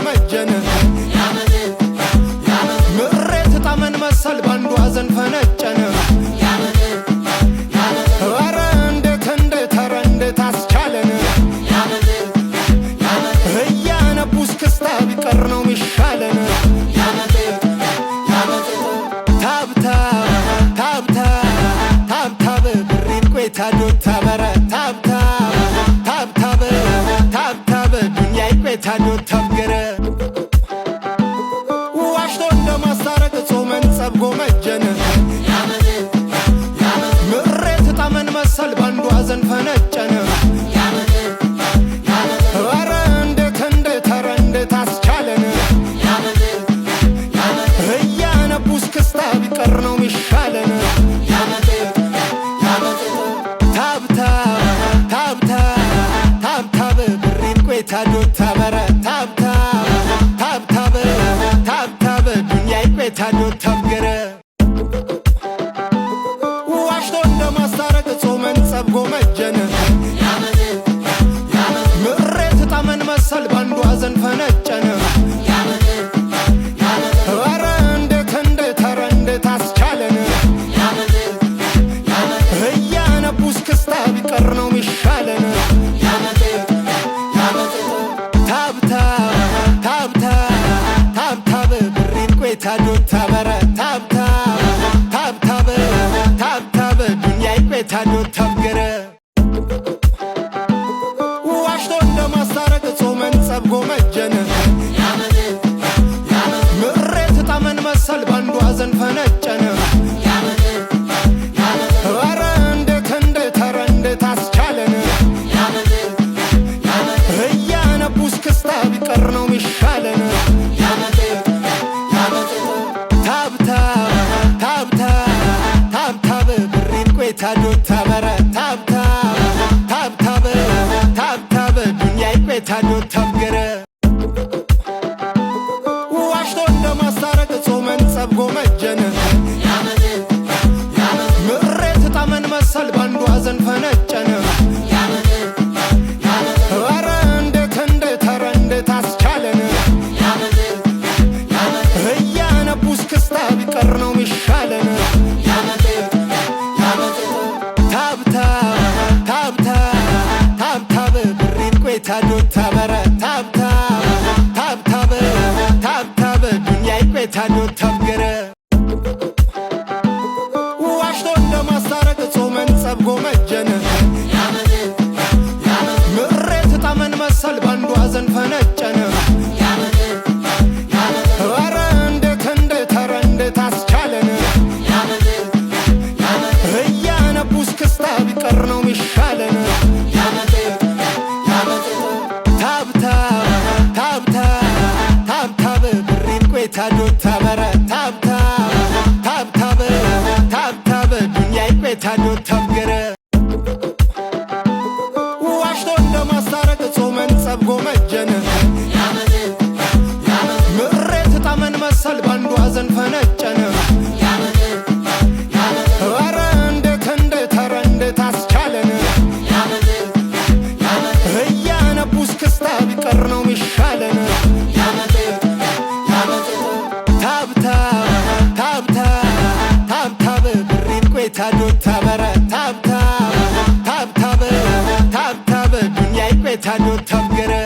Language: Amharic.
ጎመጀነ ምሬት ጣመን መሰል ባንዱ ሐዘን ፈነጨነ ኧረ እንዴት አስቻለን እያነቡስ ክስታ ቢቀር ነው ሚሻለን ታብታብ ብሪት ቆይታ ዶታ በረ ታብታብ ዱንያ ቆይታ ዶታ ገረ ዋሽቶ እንደማስታረቅ ጾመን ጸብ ጎመጀነ ምሬት ጣመን መሰል ባንዱ ሐዘን ፈነጨነ ኧረ እንዴት አስቻለን እያነቡስ ክስታ ቢቀር ነው ሚሻለን ታብታብ ብሪት ቆይታ ዶታ በረ ታብታብ ዱንያ ቆይታ ዶታ ገረ ዋሽቶ እንደማስታረቅ ጾመን ጸብ ጎመጀነ ምሬት ጣመን መሰል ባንዱ ሐዘን ፈነጨነ ኧረ እንዴት አስቻለን እያነቡስ ክስታ ቢቀር ነው ሚሻለን ታብታብ ብሪት ቆይታ ዶታ በረ ታብታብ ዱንያ ቆይታ ዶታ ገረ ዋሽቶ እንደማስታረቅ ጾመን ጸብ ጎመጀነ ምሬት ጣመን መሰል ባንዱ ሐዘን ፈነጨነ ኧረ እንዴት አስቻለን እያነቡስ ክስታ ቢቀር ነው ሚሻለን ታብታብ ብሪት ቆይታ ዶታ በረ ታብታብ ዱንያ ቆይታ ዶታ ገረ ዋሽቶ እንደማስታረቅ ጾመን ጸብ ጎመጀነ ምሬት ጣመን መሰል ባንዱ ሐዘን ፈነጨነ ኧረ እንዴት አስቻለን እያነቡስ ክስታ ቢቀር ነው ሚሻለን ታብታብ ብሪት ቆይታ ዶታ በረ ታብታብ ዱንያ ቆይታ ዶታ ገረ ዋሽቶ እንደማስታረቅ ጾመን ጸብ ጎመጀነ ምሬት ጣመን መሰል ባንዱ ሐዘን ፈነጨነ ኧረ እንዴት አስቻለን እያነቡስ ክስታ ቢቀር ነው ሚሻለን ታብታብ ብሪት ቆይታ ዶታ በረ ታብታብ ዱንያ ቆይታ ዶታ ገረ ዋሽቶ እንደማስታረቅ ጾመን ጸብ ጎመጀነ ምሬት ጣመን መሰል ባንዱ ሐዘን ፈነጨነ ኧረ እንዴት አስቻለን እያነቡስ ክስታ ቢቀር ነው ሚሻለን ታብታብ ብሪት ቆይታ ዶታ በረ ታብታብ ዱንያ ቆይታ ዶታ ገረ